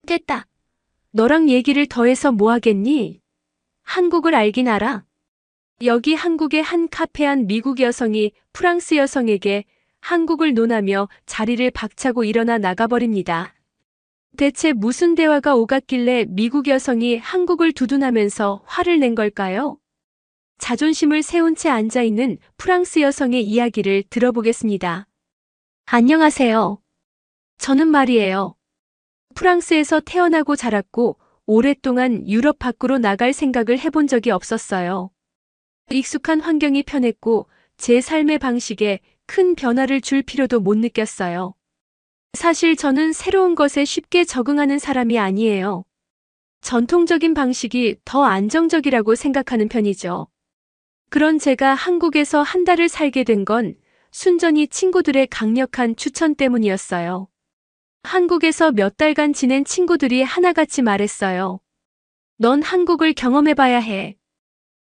됐다. 너랑 얘기를 더해서 뭐 하겠니? 한국을 알긴 알아. 여기 한국의 한 카페 안 미국 여성이 프랑스 여성에게 한국을 논하며 자리를 박차고 일어나 나가버립니다. 대체 무슨 대화가 오갔길래 미국 여성이 한국을 두둔하면서 화를 낸 걸까요? 자존심을 세운 채 앉아있는 프랑스 여성의 이야기를 들어보겠습니다. 안녕하세요. 저는 말이에요. 프랑스에서 태어나고 자랐고 오랫동안 유럽 밖으로 나갈 생각을 해본 적이 없었어요. 익숙한 환경이 편했고 제 삶의 방식에 큰 변화를 줄 필요도 못 느꼈어요. 사실 저는 새로운 것에 쉽게 적응하는 사람이 아니에요. 전통적인 방식이 더 안정적이라고 생각하는 편이죠. 그런 제가 한국에서 한 달을 살게 된 건 순전히 친구들의 강력한 추천 때문이었어요. 한국에서 몇 달간 지낸 친구들이 하나같이 말했어요. 넌 한국을 경험해봐야 해.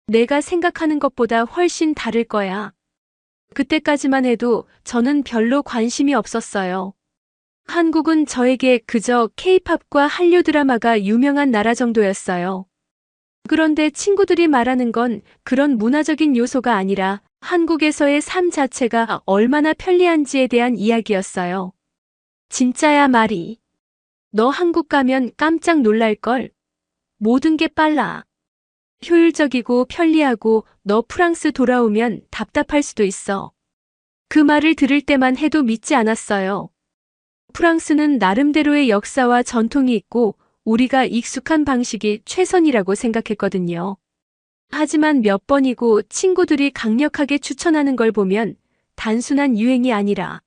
내가 생각하는 것보다 훨씬 다를 거야. 그때까지만 해도 저는 별로 관심이 없었어요. 한국은 저에게 그저 케이팝과 한류 드라마가 유명한 나라 정도였어요. 그런데 친구들이 말하는 건 그런 문화적인 요소가 아니라 한국에서의 삶 자체가 얼마나 편리한지에 대한 이야기였어요. 진짜야 말이. 너 한국 가면 깜짝 놀랄걸. 모든 게 빨라. 효율적이고 편리하고 너 프랑스 돌아오면 답답할 수도 있어. 그 말을 들을 때만 해도 믿지 않았어요. 프랑스는 나름대로의 역사와 전통이 있고 우리가 익숙한 방식이 최선이라고 생각했거든요. 하지만 몇 번이고 친구들이 강력하게 추천하는 걸 보면 단순한 유행이 아니라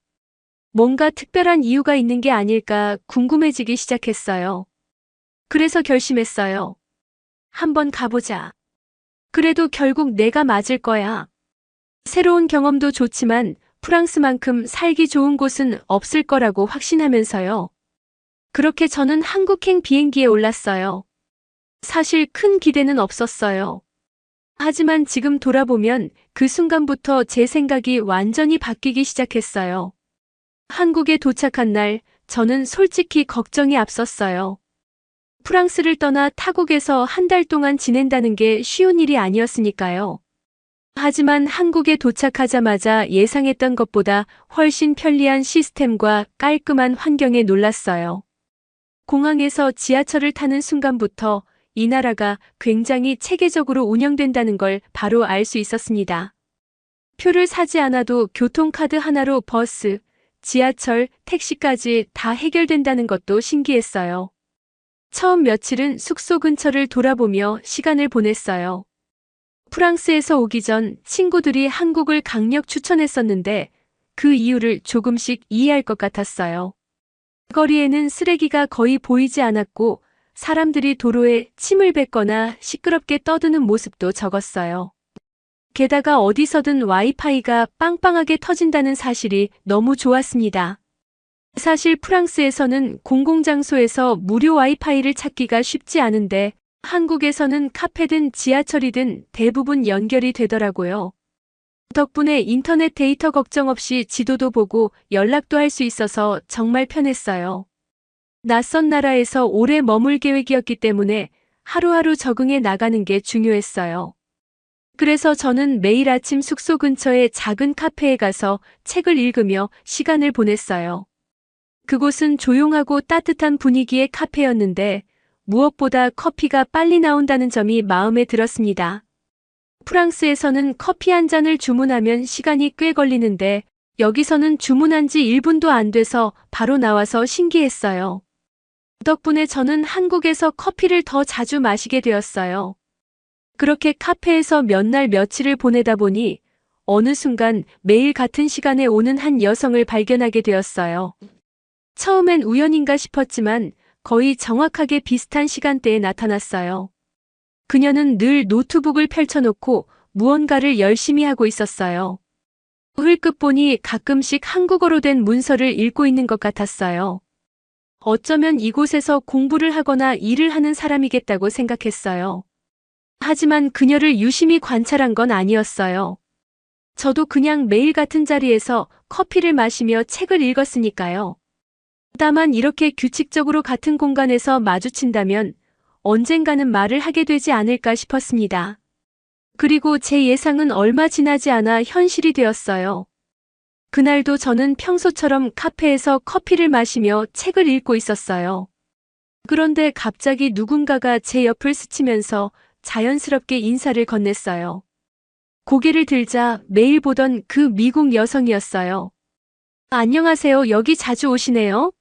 뭔가 특별한 이유가 있는 게 아닐까 궁금해지기 시작했어요. 그래서 결심했어요. 한번 가보자. 그래도 결국 내가 맞을 거야. 새로운 경험도 좋지만 프랑스만큼 살기 좋은 곳은 없을 거라고 확신하면서요. 그렇게 저는 한국행 비행기에 올랐어요. 사실 큰 기대는 없었어요. 하지만 지금 돌아보면 그 순간부터 제 생각이 완전히 바뀌기 시작했어요. 한국에 도착한 날, 저는 솔직히 걱정이 앞섰어요. 프랑스를 떠나 타국에서 한 달 동안 지낸다는 게 쉬운 일이 아니었으니까요. 하지만 한국에 도착하자마자 예상했던 것보다 훨씬 편리한 시스템과 깔끔한 환경에 놀랐어요. 공항에서 지하철을 타는 순간부터 이 나라가 굉장히 체계적으로 운영된다는 걸 바로 알 수 있었습니다. 표를 사지 않아도 교통카드 하나로 버스, 지하철, 택시까지 다 해결된다는 것도 신기했어요. 처음 며칠은 숙소 근처를 돌아보며 시간을 보냈어요. 프랑스에서 오기 전 친구들이 한국을 강력 추천했었는데 그 이유를 조금씩 이해할 것 같았어요. 거리에는 쓰레기가 거의 보이지 않았고 사람들이 도로에 침을 뱉거나 시끄럽게 떠드는 모습도 적었어요. 게다가 어디서든 와이파이가 빵빵하게 터진다는 사실이 너무 좋았습니다. 사실 프랑스에서는 공공장소에서 무료 와이파이를 찾기가 쉽지 않은데 한국에서는 카페든 지하철이든 대부분 연결이 되더라고요. 덕분에 인터넷 데이터 걱정 없이 지도도 보고 연락도 할 수 있어서 정말 편했어요. 낯선 나라에서 오래 머물 계획이었기 때문에 하루하루 적응해 나가는 게 중요했어요. 그래서 저는 매일 아침 숙소 근처의 작은 카페에 가서 책을 읽으며 시간을 보냈어요. 그곳은 조용하고 따뜻한 분위기의 카페였는데 무엇보다 커피가 빨리 나온다는 점이 마음에 들었습니다. 프랑스에서는 커피 한 잔을 주문하면 시간이 꽤 걸리는데 여기서는 주문한 지 1분도 안 돼서 바로 나와서 신기했어요. 덕분에 저는 한국에서 커피를 더 자주 마시게 되었어요. 그렇게 카페에서 몇 날 며칠을 보내다 보니 어느 순간 매일 같은 시간에 오는 한 여성을 발견하게 되었어요. 처음엔 우연인가 싶었지만 거의 정확하게 비슷한 시간대에 나타났어요. 그녀는 늘 노트북을 펼쳐놓고 무언가를 열심히 하고 있었어요. 흘끗 보니 가끔씩 한국어로 된 문서를 읽고 있는 것 같았어요. 어쩌면 이곳에서 공부를 하거나 일을 하는 사람이겠다고 생각했어요. 하지만 그녀를 유심히 관찰한 건 아니었어요. 저도 그냥 매일 같은 자리에서 커피를 마시며 책을 읽었으니까요. 다만 이렇게 규칙적으로 같은 공간에서 마주친다면 언젠가는 말을 하게 되지 않을까 싶었습니다. 그리고 제 예상은 얼마 지나지 않아 현실이 되었어요. 그날도 저는 평소처럼 카페에서 커피를 마시며 책을 읽고 있었어요. 그런데 갑자기 누군가가 제 옆을 스치면서 자연스럽게 인사를 건넸어요. 고개를 들자 매일 보던 그 미국 여성이었어요. 안녕하세요. 여기 자주 오시네요.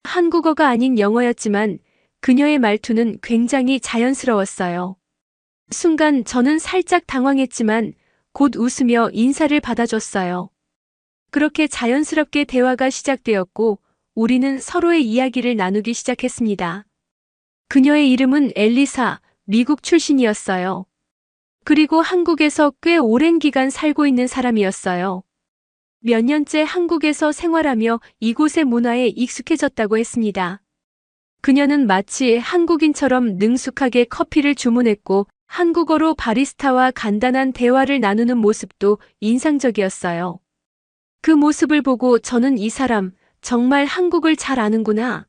한국어가 아닌 영어였지만 그녀의 말투는 굉장히 자연스러웠어요. 순간 저는 살짝 당황했지만 곧 웃으며 인사를 받아줬어요. 그렇게 자연스럽게 대화가 시작되었고 우리는 서로의 이야기를 나누기 시작했습니다. 그녀의 이름은 엘리사, 미국 출신이었어요. 그리고 한국에서 꽤 오랜 기간 살고 있는 사람이었어요. 몇 년째 한국에서 생활하며 이곳의 문화에 익숙해졌다고 했습니다. 그녀는 마치 한국인처럼 능숙하게 커피를 주문했고 한국어로 바리스타와 간단한 대화를 나누는 모습도 인상적이었어요. 그 모습을 보고 저는 이 사람 정말 한국을 잘 아는구나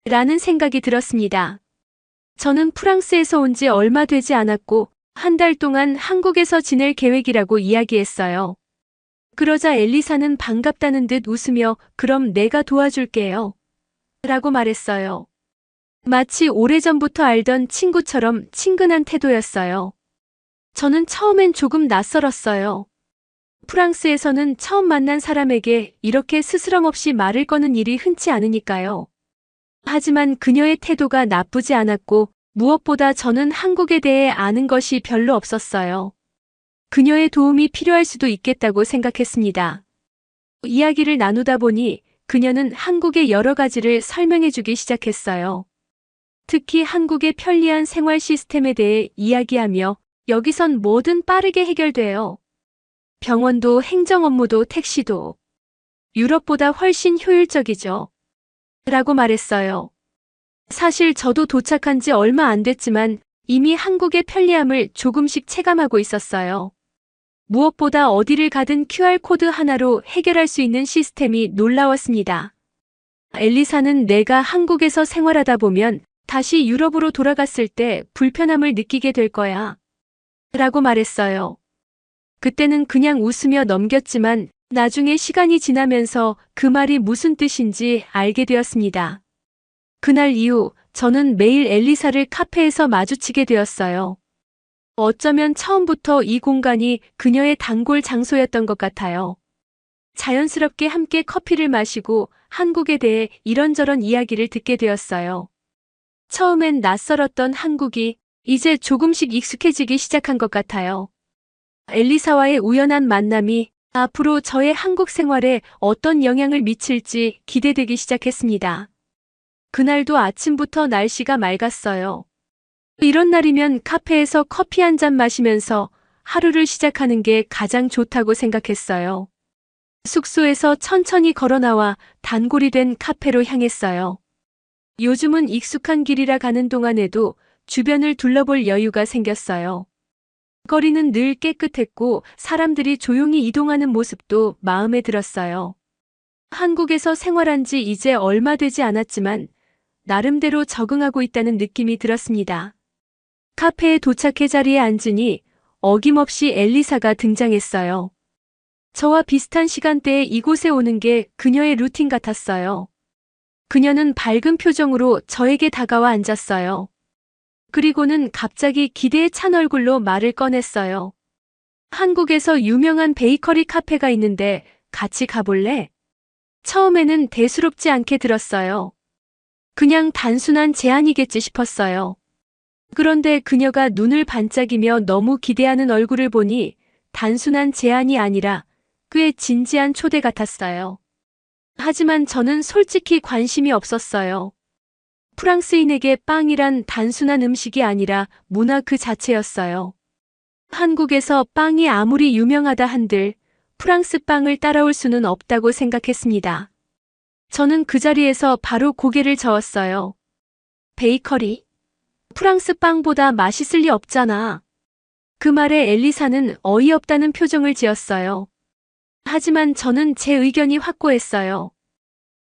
라는 생각이 들었습니다. 저는 프랑스에서 온 지 얼마 되지 않았고 한 달 동안 한국에서 지낼 계획이라고 이야기했어요. 그러자 엘리사는 반갑다는 듯 웃으며 그럼 내가 도와줄게요 라고 말했어요. 마치 오래전부터 알던 친구처럼 친근한 태도였어요. 저는 처음엔 조금 낯설었어요. 프랑스에서는 처음 만난 사람에게 이렇게 스스럼 없이 말을 거는 일이 흔치 않으니까요. 하지만 그녀의 태도가 나쁘지 않았고 무엇보다 저는 한국에 대해 아는 것이 별로 없었어요. 그녀의 도움이 필요할 수도 있겠다고 생각했습니다. 이야기를 나누다 보니 그녀는 한국의 여러 가지를 설명해주기 시작했어요. 특히 한국의 편리한 생활 시스템에 대해 이야기하며 여기선 뭐든 빠르게 해결돼요. 병원도 행정 업무도 택시도 유럽보다 훨씬 효율적이죠. 라고 말했어요. 사실 저도 도착한 지 얼마 안 됐지만 이미 한국의 편리함을 조금씩 체감하고 있었어요. 무엇보다 어디를 가든 QR코드 하나로 해결할 수 있는 시스템이 놀라웠습니다. 엘리사는 내가 한국에서 생활하다 보면 다시 유럽으로 돌아갔을 때 불편함을 느끼게 될 거야. 라고 말했어요. 그때는 그냥 웃으며 넘겼지만 나중에 시간이 지나면서 그 말이 무슨 뜻인지 알게 되었습니다. 그날 이후 저는 매일 엘리사를 카페에서 마주치게 되었어요. 어쩌면 처음부터 이 공간이 그녀의 단골 장소였던 것 같아요. 자연스럽게 함께 커피를 마시고 한국에 대해 이런저런 이야기를 듣게 되었어요. 처음엔 낯설었던 한국이 이제 조금씩 익숙해지기 시작한 것 같아요. 엘리사와의 우연한 만남이 앞으로 저의 한국 생활에 어떤 영향을 미칠지 기대되기 시작했습니다. 그날도 아침부터 날씨가 맑았어요. 이런 날이면 카페에서 커피 한 잔 마시면서 하루를 시작하는 게 가장 좋다고 생각했어요. 숙소에서 천천히 걸어 나와 단골이 된 카페로 향했어요. 요즘은 익숙한 길이라 가는 동안에도 주변을 둘러볼 여유가 생겼어요. 거리는 늘 깨끗했고 사람들이 조용히 이동하는 모습도 마음에 들었어요. 한국에서 생활한 지 이제 얼마 되지 않았지만 나름대로 적응하고 있다는 느낌이 들었습니다. 카페에 도착해 자리에 앉으니 어김없이 엘리사가 등장했어요. 저와 비슷한 시간대에 이곳에 오는 게 그녀의 루틴 같았어요. 그녀는 밝은 표정으로 저에게 다가와 앉았어요. 그리고는 갑자기 기대에 찬 얼굴로 말을 꺼냈어요. 한국에서 유명한 베이커리 카페가 있는데 같이 가볼래? 처음에는 대수롭지 않게 들었어요. 그냥 단순한 제안이겠지 싶었어요. 그런데 그녀가 눈을 반짝이며 너무 기대하는 얼굴을 보니 단순한 제안이 아니라 꽤 진지한 초대 같았어요. 하지만 저는 솔직히 관심이 없었어요. 프랑스인에게 빵이란 단순한 음식이 아니라 문화 그 자체였어요. 한국에서 빵이 아무리 유명하다 한들 프랑스 빵을 따라올 수는 없다고 생각했습니다. 저는 그 자리에서 바로 고개를 저었어요. 베이커리? 프랑스 빵보다 맛있을 리 없잖아. 그 말에 엘리사는 어이없다는 표정을 지었어요. 하지만 저는 제 의견이 확고했어요.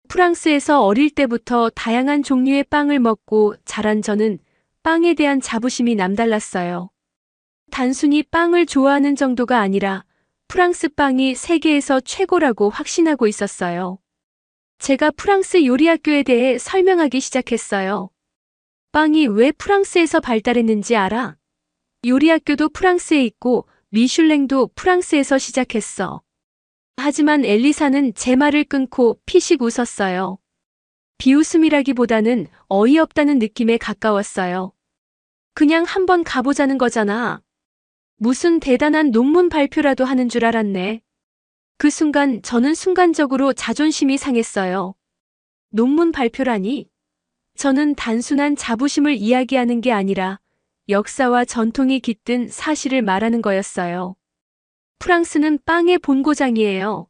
프랑스에서 어릴 때부터 다양한 종류의 빵을 먹고 자란 저는 빵에 대한 자부심이 남달랐어요. 단순히 빵을 좋아하는 정도가 아니라 프랑스 빵이 세계에서 최고라고 확신하고 있었어요. 제가 프랑스 요리학교에 대해 설명하기 시작했어요. 빵이 왜 프랑스에서 발달했는지 알아? 요리학교도 프랑스에 있고 미슐랭도 프랑스에서 시작했어. 하지만 엘리사는 제 말을 끊고 피식 웃었어요. 비웃음이라기보다는 어이없다는 느낌에 가까웠어요. 그냥 한번 가보자는 거잖아. 무슨 대단한 논문 발표라도 하는 줄 알았네. 그 순간 저는 순간적으로 자존심이 상했어요. 논문 발표라니? 저는 단순한 자부심을 이야기하는 게 아니라 역사와 전통이 깃든 사실을 말하는 거였어요. 프랑스는 빵의 본고장이에요.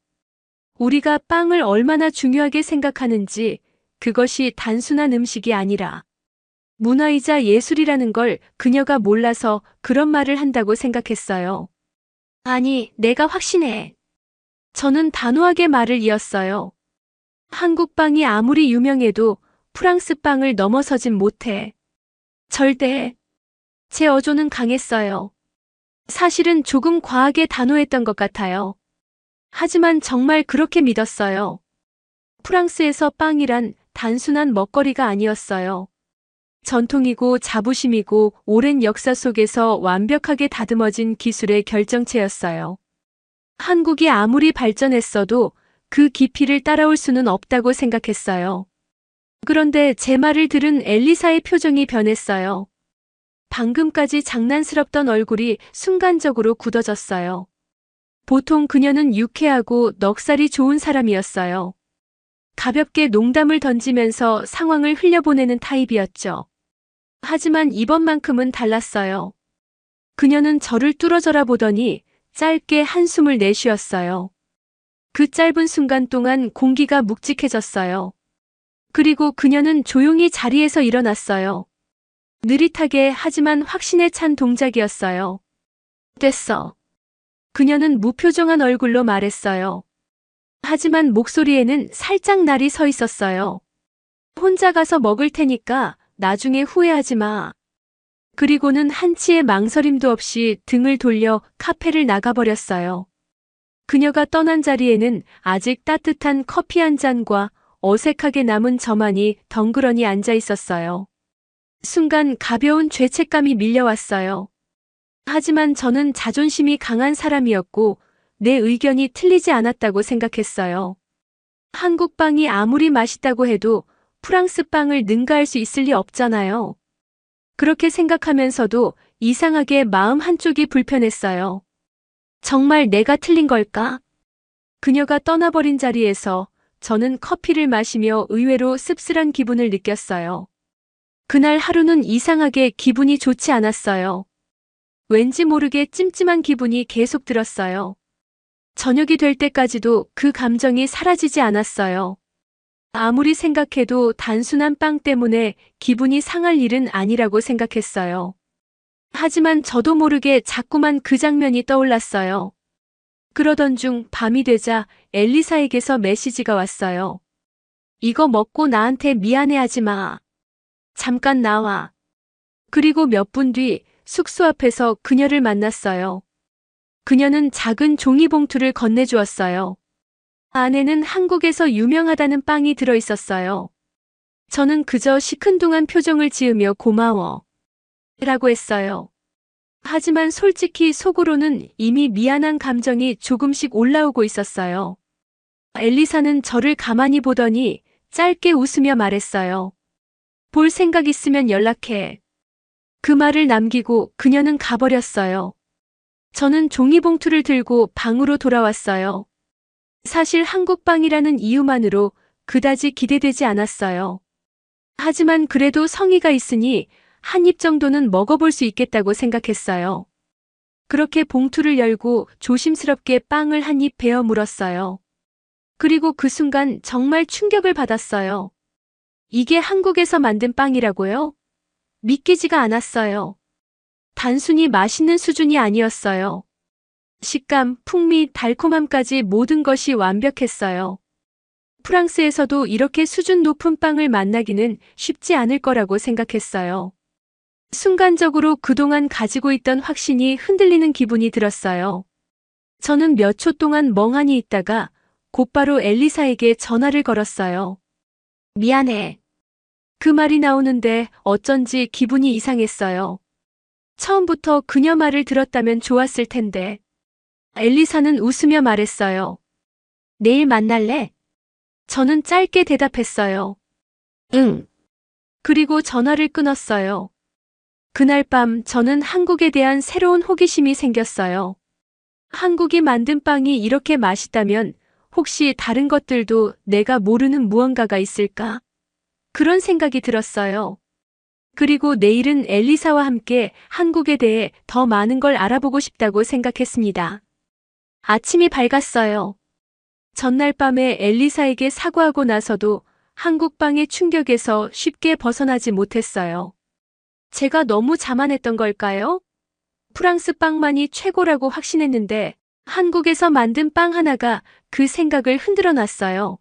우리가 빵을 얼마나 중요하게 생각하는지 그것이 단순한 음식이 아니라 문화이자 예술이라는 걸 그녀가 몰라서 그런 말을 한다고 생각했어요. 아니, 내가 확신해. 저는 단호하게 말을 이었어요. 한국 빵이 아무리 유명해도 프랑스 빵을 넘어서진 못해. 절대. 제 어조는 강했어요. 사실은 조금 과하게 단호했던 것 같아요. 하지만 정말 그렇게 믿었어요. 프랑스에서 빵이란 단순한 먹거리가 아니었어요. 전통이고 자부심이고 오랜 역사 속에서 완벽하게 다듬어진 기술의 결정체였어요. 한국이 아무리 발전했어도 그 깊이를 따라올 수는 없다고 생각했어요. 그런데 제 말을 들은 엘리사의 표정이 변했어요. 방금까지 장난스럽던 얼굴이 순간적으로 굳어졌어요. 보통 그녀는 유쾌하고 넉살이 좋은 사람이었어요. 가볍게 농담을 던지면서 상황을 흘려보내는 타입이었죠. 하지만 이번만큼은 달랐어요. 그녀는 저를 뚫어져라 보더니 짧게 한숨을 내쉬었어요. 그 짧은 순간 동안 공기가 묵직해졌어요. 그리고 그녀는 조용히 자리에서 일어났어요. 느릿하게 하지만 확신에 찬 동작이었어요. 됐어. 그녀는 무표정한 얼굴로 말했어요. 하지만 목소리에는 살짝 날이 서 있었어요. 혼자 가서 먹을 테니까 나중에 후회하지 마. 그리고는 한치의 망설임도 없이 등을 돌려 카페를 나가버렸어요. 그녀가 떠난 자리에는 아직 따뜻한 커피 한 잔과 어색하게 남은 저만이 덩그러니 앉아 있었어요. 순간 가벼운 죄책감이 밀려왔어요. 하지만 저는 자존심이 강한 사람이었고 내 의견이 틀리지 않았다고 생각했어요. 한국 빵이 아무리 맛있다고 해도 프랑스 빵을 능가할 수 있을 리 없잖아요. 그렇게 생각하면서도 이상하게 마음 한쪽이 불편했어요. 정말 내가 틀린 걸까? 그녀가 떠나버린 자리에서 저는 커피를 마시며 의외로 씁쓸한 기분을 느꼈어요. 그날 하루는 이상하게 기분이 좋지 않았어요. 왠지 모르게 찜찜한 기분이 계속 들었어요. 저녁이 될 때까지도 그 감정이 사라지지 않았어요. 아무리 생각해도 단순한 빵 때문에 기분이 상할 일은 아니라고 생각했어요. 하지만 저도 모르게 자꾸만 그 장면이 떠올랐어요. 그러던 중 밤이 되자 엘리사에게서 메시지가 왔어요. 이거 먹고 나한테 미안해하지 마. 잠깐 나와. 그리고 몇 분 뒤 숙소 앞에서 그녀를 만났어요. 그녀는 작은 종이봉투를 건네주었어요. 안에는 한국에서 유명하다는 빵이 들어있었어요. 저는 그저 시큰둥한 표정을 지으며 고마워. 라고 했어요. 하지만 솔직히 속으로는 이미 미안한 감정이 조금씩 올라오고 있었어요. 엘리사는 저를 가만히 보더니 짧게 웃으며 말했어요. 볼 생각 있으면 연락해. 그 말을 남기고 그녀는 가버렸어요. 저는 종이봉투를 들고 방으로 돌아왔어요. 사실 한국빵이라는 이유만으로 그다지 기대되지 않았어요. 하지만 그래도 성의가 있으니 한 입 정도는 먹어볼 수 있겠다고 생각했어요. 그렇게 봉투를 열고 조심스럽게 빵을 한 입 베어 물었어요. 그리고 그 순간 정말 충격을 받았어요. 이게 한국에서 만든 빵이라고요? 믿기지가 않았어요. 단순히 맛있는 수준이 아니었어요. 식감, 풍미, 달콤함까지 모든 것이 완벽했어요. 프랑스에서도 이렇게 수준 높은 빵을 만나기는 쉽지 않을 거라고 생각했어요. 순간적으로 그동안 가지고 있던 확신이 흔들리는 기분이 들었어요. 저는 몇 초 동안 멍하니 있다가 곧바로 엘리사에게 전화를 걸었어요. 미안해. 그 말이 나오는데 어쩐지 기분이 이상했어요. 처음부터 그녀 말을 들었다면 좋았을 텐데. 엘리사는 웃으며 말했어요. 내일 만날래? 저는 짧게 대답했어요. 응. 그리고 전화를 끊었어요. 그날 밤 저는 한국에 대한 새로운 호기심이 생겼어요. 한국이 만든 빵이 이렇게 맛있다면 혹시 다른 것들도 내가 모르는 무언가가 있을까? 그런 생각이 들었어요. 그리고 내일은 엘리사와 함께 한국에 대해 더 많은 걸 알아보고 싶다고 생각했습니다. 아침이 밝았어요. 전날 밤에 엘리사에게 사과하고 나서도 한국빵의 충격에서 쉽게 벗어나지 못했어요. 제가 너무 자만했던 걸까요? 프랑스 빵만이 최고라고 확신했는데 한국에서 만든 빵 하나가 그 생각을 흔들어 놨어요.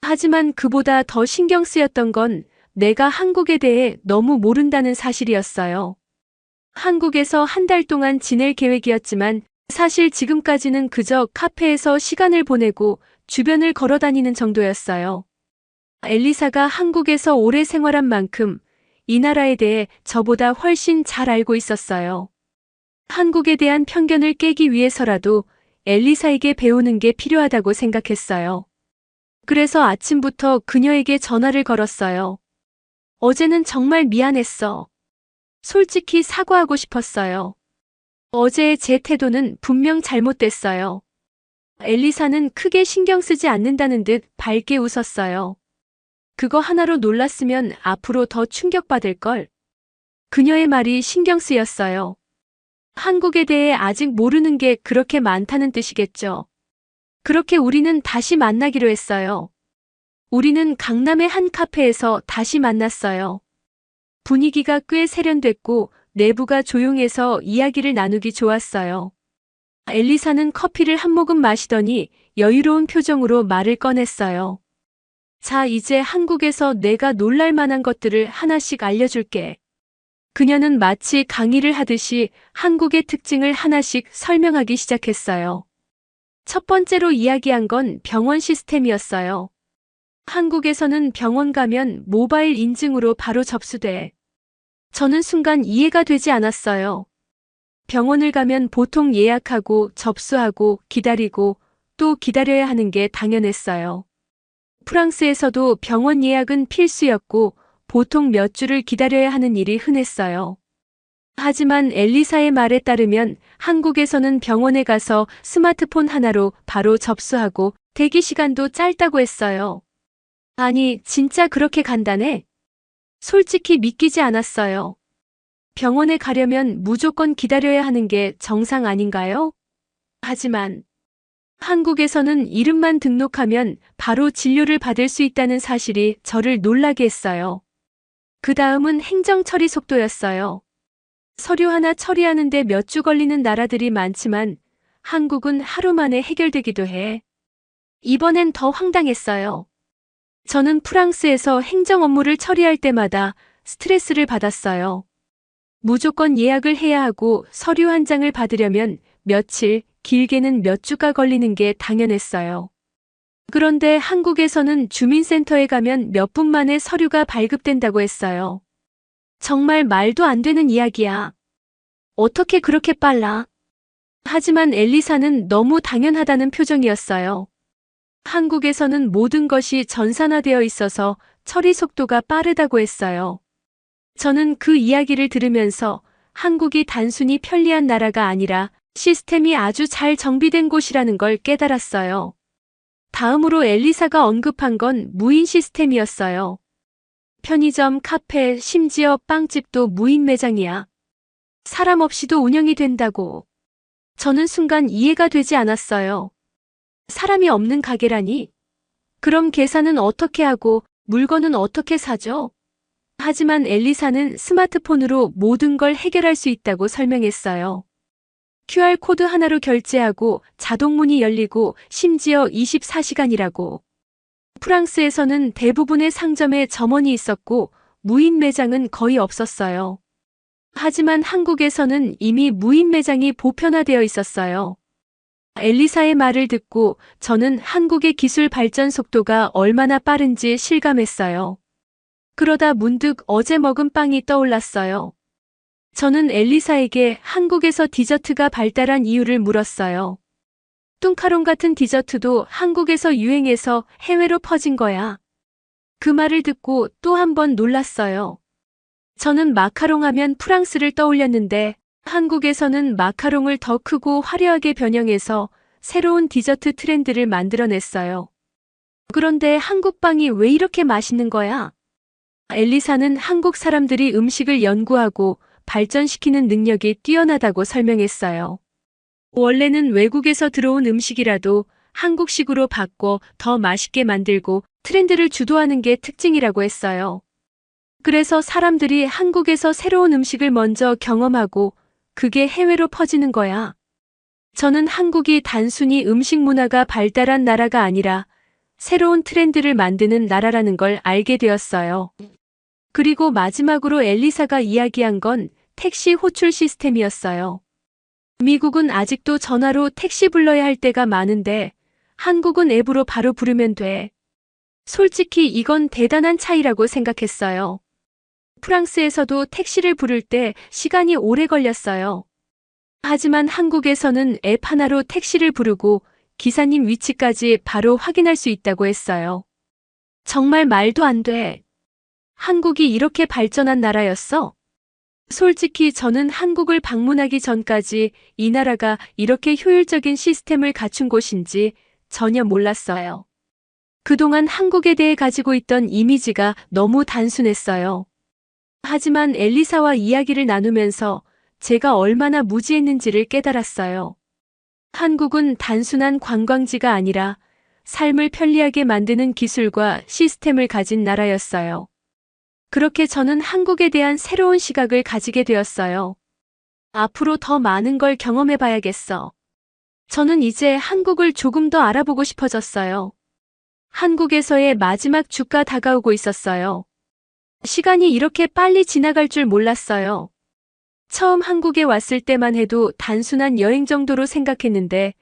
하지만 그보다 더 신경 쓰였던 건 내가 한국에 대해 너무 모른다는 사실이었어요. 한국에서 한 달 동안 지낼 계획이었지만 사실 지금까지는 그저 카페에서 시간을 보내고 주변을 걸어 다니는 정도였어요. 엘리사가 한국에서 오래 생활한 만큼 이 나라에 대해 저보다 훨씬 잘 알고 있었어요. 한국에 대한 편견을 깨기 위해서라도 엘리사에게 배우는 게 필요하다고 생각했어요. 그래서 아침부터 그녀에게 전화를 걸었어요. 어제는 정말 미안했어. 솔직히 사과하고 싶었어요. 어제의 제 태도는 분명 잘못됐어요. 엘리사는 크게 신경 쓰지 않는다는 듯 밝게 웃었어요. 그거 하나로 놀랐으면 앞으로 더 충격받을걸. 그녀의 말이 신경 쓰였어요. 한국에 대해 아직 모르는 게 그렇게 많다는 뜻이겠죠. 그렇게 우리는 다시 만나기로 했어요. 우리는 강남의 한 카페에서 다시 만났어요. 분위기가 꽤 세련됐고 내부가 조용해서 이야기를 나누기 좋았어요. 엘리사는 커피를 한 모금 마시더니 여유로운 표정으로 말을 꺼냈어요. 자, 이제 한국에서 내가 놀랄 만한 것들을 하나씩 알려줄게. 그녀는 마치 강의를 하듯이 한국의 특징을 하나씩 설명하기 시작했어요. 첫 번째로 이야기한 건 병원 시스템이었어요. 한국에서는 병원 가면 모바일 인증으로 바로 접수돼. 저는 순간 이해가 되지 않았어요. 병원을 가면 보통 예약하고 접수하고 기다리고 또 기다려야 하는 게 당연했어요. 프랑스에서도 병원 예약은 필수였고 보통 몇 주를 기다려야 하는 일이 흔했어요. 하지만 엘리사의 말에 따르면 한국에서는 병원에 가서 스마트폰 하나로 바로 접수하고 대기 시간도 짧다고 했어요. 아니, 진짜 그렇게 간단해? 솔직히 믿기지 않았어요. 병원에 가려면 무조건 기다려야 하는 게 정상 아닌가요? 하지만 한국에서는 이름만 등록하면 바로 진료를 받을 수 있다는 사실이 저를 놀라게 했어요. 그 다음은 행정 처리 속도였어요. 서류 하나 처리하는데 몇 주 걸리는 나라들이 많지만 한국은 하루 만에 해결되기도 해. 이번엔 더 황당했어요. 저는 프랑스에서 행정 업무를 처리할 때마다 스트레스를 받았어요. 무조건 예약을 해야 하고 서류 한 장을 받으려면 며칠, 길게는 몇 주가 걸리는 게 당연했어요. 그런데 한국에서는 주민센터에 가면 몇 분 만에 서류가 발급된다고 했어요. 정말 말도 안 되는 이야기야. 어떻게 그렇게 빨라? 하지만 엘리사는 너무 당연하다는 표정이었어요. 한국에서는 모든 것이 전산화되어 있어서 처리 속도가 빠르다고 했어요. 저는 그 이야기를 들으면서 한국이 단순히 편리한 나라가 아니라 시스템이 아주 잘 정비된 곳이라는 걸 깨달았어요. 다음으로 엘리사가 언급한 건 무인 시스템이었어요. 편의점, 카페, 심지어 빵집도 무인 매장이야. 사람 없이도 운영이 된다고. 저는 순간 이해가 되지 않았어요. 사람이 없는 가게라니? 그럼 계산은 어떻게 하고 물건은 어떻게 사죠? 하지만 엘리사는 스마트폰으로 모든 걸 해결할 수 있다고 설명했어요. QR코드 하나로 결제하고 자동 문이 열리고 심지어 24시간이라고. 프랑스에서는 대부분의 상점에 점원이 있었고 무인 매장은 거의 없었어요. 하지만 한국에서는 이미 무인 매장이 보편화되어 있었어요. 엘리사의 말을 듣고 저는 한국의 기술 발전 속도가 얼마나 빠른지 실감했어요. 그러다 문득 어제 먹은 빵이 떠올랐어요. 저는 엘리사에게 한국에서 디저트가 발달한 이유를 물었어요. 뚱카롱 같은 디저트도 한국에서 유행해서 해외로 퍼진 거야. 그 말을 듣고 또 한 번 놀랐어요. 저는 마카롱 하면 프랑스를 떠올렸는데 한국에서는 마카롱을 더 크고 화려하게 변형해서 새로운 디저트 트렌드를 만들어냈어요. 그런데 한국 빵이 왜 이렇게 맛있는 거야? 엘리사는 한국 사람들이 음식을 연구하고 발전시키는 능력이 뛰어나다고 설명했어요. 원래는 외국에서 들어온 음식이라도 한국식으로 바꿔 더 맛있게 만들고 트렌드를 주도하는 게 특징이라고 했어요. 그래서 사람들이 한국에서 새로운 음식을 먼저 경험하고 그게 해외로 퍼지는 거야. 저는 한국이 단순히 음식 문화가 발달한 나라가 아니라 새로운 트렌드를 만드는 나라라는 걸 알게 되었어요. 그리고 마지막으로 엘리사가 이야기한 건 택시 호출 시스템이었어요. 미국은 아직도 전화로 택시 불러야 할 때가 많은데 한국은 앱으로 바로 부르면 돼. 솔직히 이건 대단한 차이라고 생각했어요. 프랑스에서도 택시를 부를 때 시간이 오래 걸렸어요. 하지만 한국에서는 앱 하나로 택시를 부르고 기사님 위치까지 바로 확인할 수 있다고 했어요. 정말 말도 안 돼. 한국이 이렇게 발전한 나라였어? 솔직히 저는 한국을 방문하기 전까지 이 나라가 이렇게 효율적인 시스템을 갖춘 곳인지 전혀 몰랐어요. 그동안 한국에 대해 가지고 있던 이미지가 너무 단순했어요. 하지만 엘리사와 이야기를 나누면서 제가 얼마나 무지했는지를 깨달았어요. 한국은 단순한 관광지가 아니라 삶을 편리하게 만드는 기술과 시스템을 가진 나라였어요. 그렇게 저는 한국에 대한 새로운 시각을 가지게 되었어요. 앞으로 더 많은 걸 경험해 봐야겠어. 저는 이제 한국을 조금 더 알아보고 싶어졌어요. 한국에서의 마지막 주가 다가오고 있었어요. 시간이 이렇게 빨리 지나갈 줄 몰랐어요. 처음 한국에 왔을 때만 해도 단순한 여행 정도로 생각했는데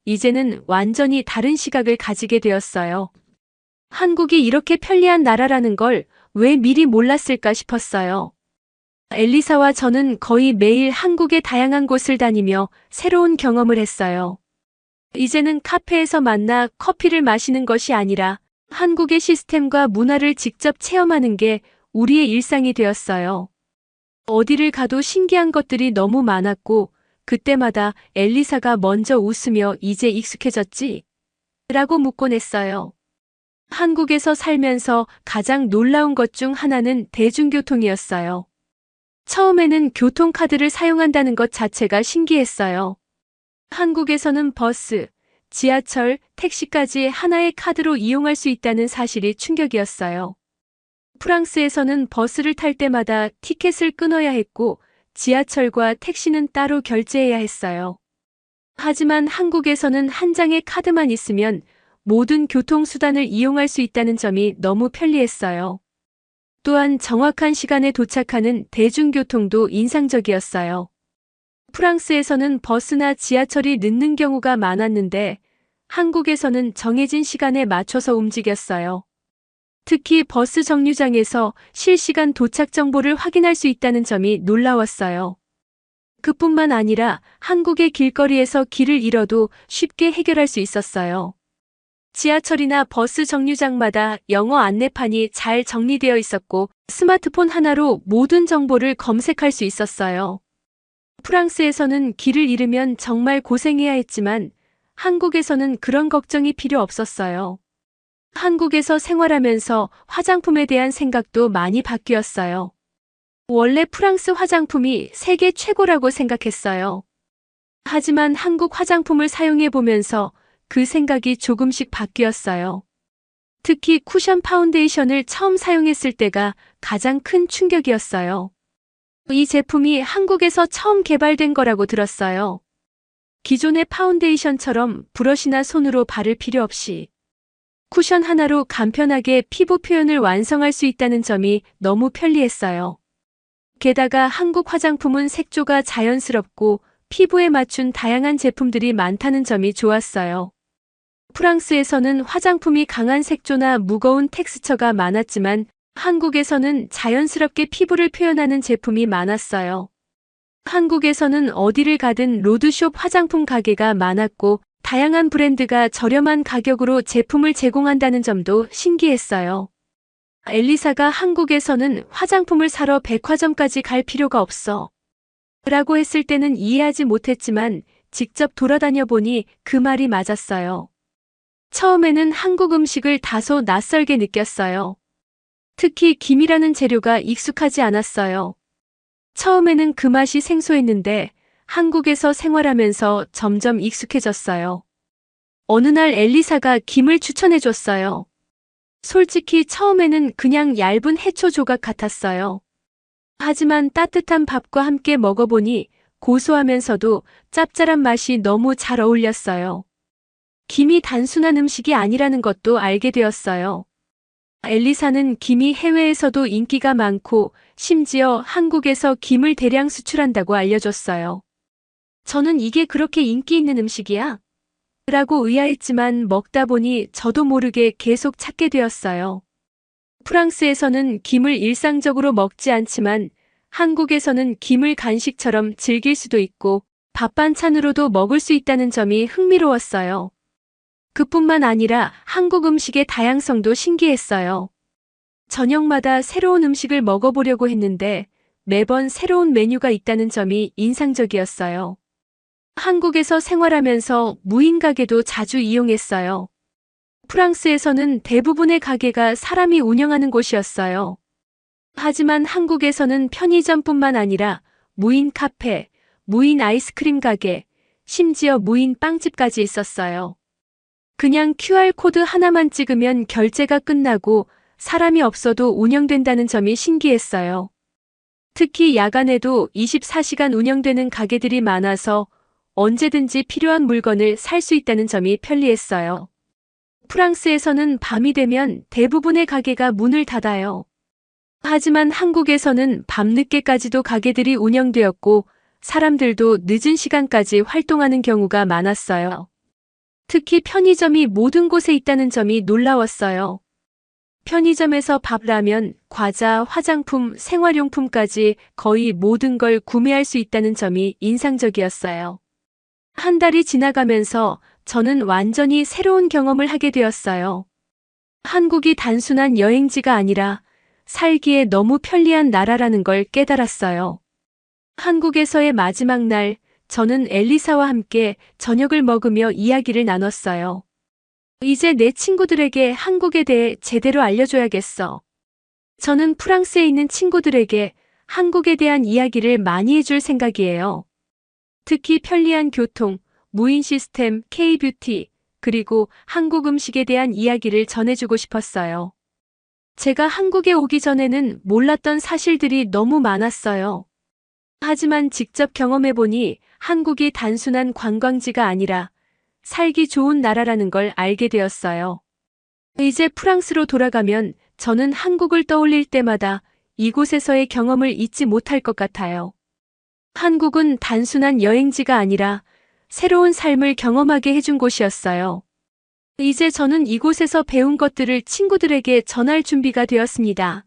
이제는 완전히 다른 시각을 가지게 되었어요. 한국이 이렇게 편리한 나라라는 걸 왜 미리 몰랐을까 싶었어요. 엘리사와 저는 거의 매일 한국의 다양한 곳을 다니며 새로운 경험을 했어요. 이제는 카페에서 만나 커피를 마시는 것이 아니라 한국의 시스템과 문화를 직접 체험하는 게 우리의 일상이 되었어요. 어디를 가도 신기한 것들이 너무 많았고 그때마다 엘리사가 먼저 웃으며 이제 익숙해졌지? 라고 묻곤 했어요. 한국에서 살면서 가장 놀라운 것 중 하나는 대중교통이었어요. 처음에는 교통카드를 사용한다는 것 자체가 신기했어요. 한국에서는 버스, 지하철, 택시까지 하나의 카드로 이용할 수 있다는 사실이 충격이었어요. 프랑스에서는 버스를 탈 때마다 티켓을 끊어야 했고 지하철과 택시는 따로 결제해야 했어요. 하지만 한국에서는 한 장의 카드만 있으면 모든 교통수단을 이용할 수 있다는 점이 너무 편리했어요. 또한 정확한 시간에 도착하는 대중교통도 인상적이었어요. 프랑스에서는 버스나 지하철이 늦는 경우가 많았는데 한국에서는 정해진 시간에 맞춰서 움직였어요. 특히 버스 정류장에서 실시간 도착 정보를 확인할 수 있다는 점이 놀라웠어요. 그뿐만 아니라 한국의 길거리에서 길을 잃어도 쉽게 해결할 수 있었어요. 지하철이나 버스 정류장마다 영어 안내판이 잘 정리되어 있었고 스마트폰 하나로 모든 정보를 검색할 수 있었어요. 프랑스에서는 길을 잃으면 정말 고생해야 했지만 한국에서는 그런 걱정이 필요 없었어요. 한국에서 생활하면서 화장품에 대한 생각도 많이 바뀌었어요. 원래 프랑스 화장품이 세계 최고라고 생각했어요. 하지만 한국 화장품을 사용해 보면서 그 생각이 조금씩 바뀌었어요. 특히 쿠션 파운데이션을 처음 사용했을 때가 가장 큰 충격이었어요. 이 제품이 한국에서 처음 개발된 거라고 들었어요. 기존의 파운데이션처럼 브러쉬나 손으로 바를 필요 없이 쿠션 하나로 간편하게 피부 표현을 완성할 수 있다는 점이 너무 편리했어요. 게다가 한국 화장품은 색조가 자연스럽고 피부에 맞춘 다양한 제품들이 많다는 점이 좋았어요. 프랑스에서는 화장품이 강한 색조나 무거운 텍스처가 많았지만 한국에서는 자연스럽게 피부를 표현하는 제품이 많았어요. 한국에서는 어디를 가든 로드숍 화장품 가게가 많았고 다양한 브랜드가 저렴한 가격으로 제품을 제공한다는 점도 신기했어요. 엘리사가 한국에서는 화장품을 사러 백화점까지 갈 필요가 없어 라고 했을 때는 이해하지 못했지만 직접 돌아다녀 보니 그 말이 맞았어요. 처음에는 한국 음식을 다소 낯설게 느꼈어요. 특히 김이라는 재료가 익숙하지 않았어요. 처음에는 그 맛이 생소했는데 한국에서 생활하면서 점점 익숙해졌어요. 어느 날 엘리사가 김을 추천해줬어요. 솔직히 처음에는 그냥 얇은 해초 조각 같았어요. 하지만 따뜻한 밥과 함께 먹어보니 고소하면서도 짭짤한 맛이 너무 잘 어울렸어요. 김이 단순한 음식이 아니라는 것도 알게 되었어요. 엘리사는 김이 해외에서도 인기가 많고 심지어 한국에서 김을 대량 수출한다고 알려줬어요. 저는 이게 그렇게 인기 있는 음식이야? 라고 의아했지만 먹다 보니 저도 모르게 계속 찾게 되었어요. 프랑스에서는 김을 일상적으로 먹지 않지만 한국에서는 김을 간식처럼 즐길 수도 있고 밥 반찬으로도 먹을 수 있다는 점이 흥미로웠어요. 그뿐만 아니라 한국 음식의 다양성도 신기했어요. 저녁마다 새로운 음식을 먹어보려고 했는데 매번 새로운 메뉴가 있다는 점이 인상적이었어요. 한국에서 생활하면서 무인 가게도 자주 이용했어요. 프랑스에서는 대부분의 가게가 사람이 운영하는 곳이었어요. 하지만 한국에서는 편의점뿐만 아니라 무인 카페, 무인 아이스크림 가게, 심지어 무인 빵집까지 있었어요. 그냥 QR코드 하나만 찍으면 결제가 끝나고 사람이 없어도 운영된다는 점이 신기했어요. 특히 야간에도 24시간 운영되는 가게들이 많아서 언제든지 필요한 물건을 살 수 있다는 점이 편리했어요. 프랑스에서는 밤이 되면 대부분의 가게가 문을 닫아요. 하지만 한국에서는 밤늦게까지도 가게들이 운영되었고 사람들도 늦은 시간까지 활동하는 경우가 많았어요. 특히 편의점이 모든 곳에 있다는 점이 놀라웠어요. 편의점에서 밥, 라면, 과자, 화장품, 생활용품까지 거의 모든 걸 구매할 수 있다는 점이 인상적이었어요. 한 달이 지나가면서 저는 완전히 새로운 경험을 하게 되었어요. 한국이 단순한 여행지가 아니라 살기에 너무 편리한 나라라는 걸 깨달았어요. 한국에서의 마지막 날, 저는 엘리사와 함께 저녁을 먹으며 이야기를 나눴어요. 이제 내 친구들에게 한국에 대해 제대로 알려줘야겠어. 저는 프랑스에 있는 친구들에게 한국에 대한 이야기를 많이 해줄 생각이에요. 특히 편리한 교통, 무인 시스템, K-뷰티, 그리고 한국 음식에 대한 이야기를 전해주고 싶었어요. 제가 한국에 오기 전에는 몰랐던 사실들이 너무 많았어요. 하지만 직접 경험해보니 한국이 단순한 관광지가 아니라 살기 좋은 나라라는 걸 알게 되었어요. 이제 프랑스로 돌아가면 저는 한국을 떠올릴 때마다 이곳에서의 경험을 잊지 못할 것 같아요. 한국은 단순한 여행지가 아니라 새로운 삶을 경험하게 해준 곳이었어요. 이제 저는 이곳에서 배운 것들을 친구들에게 전할 준비가 되었습니다.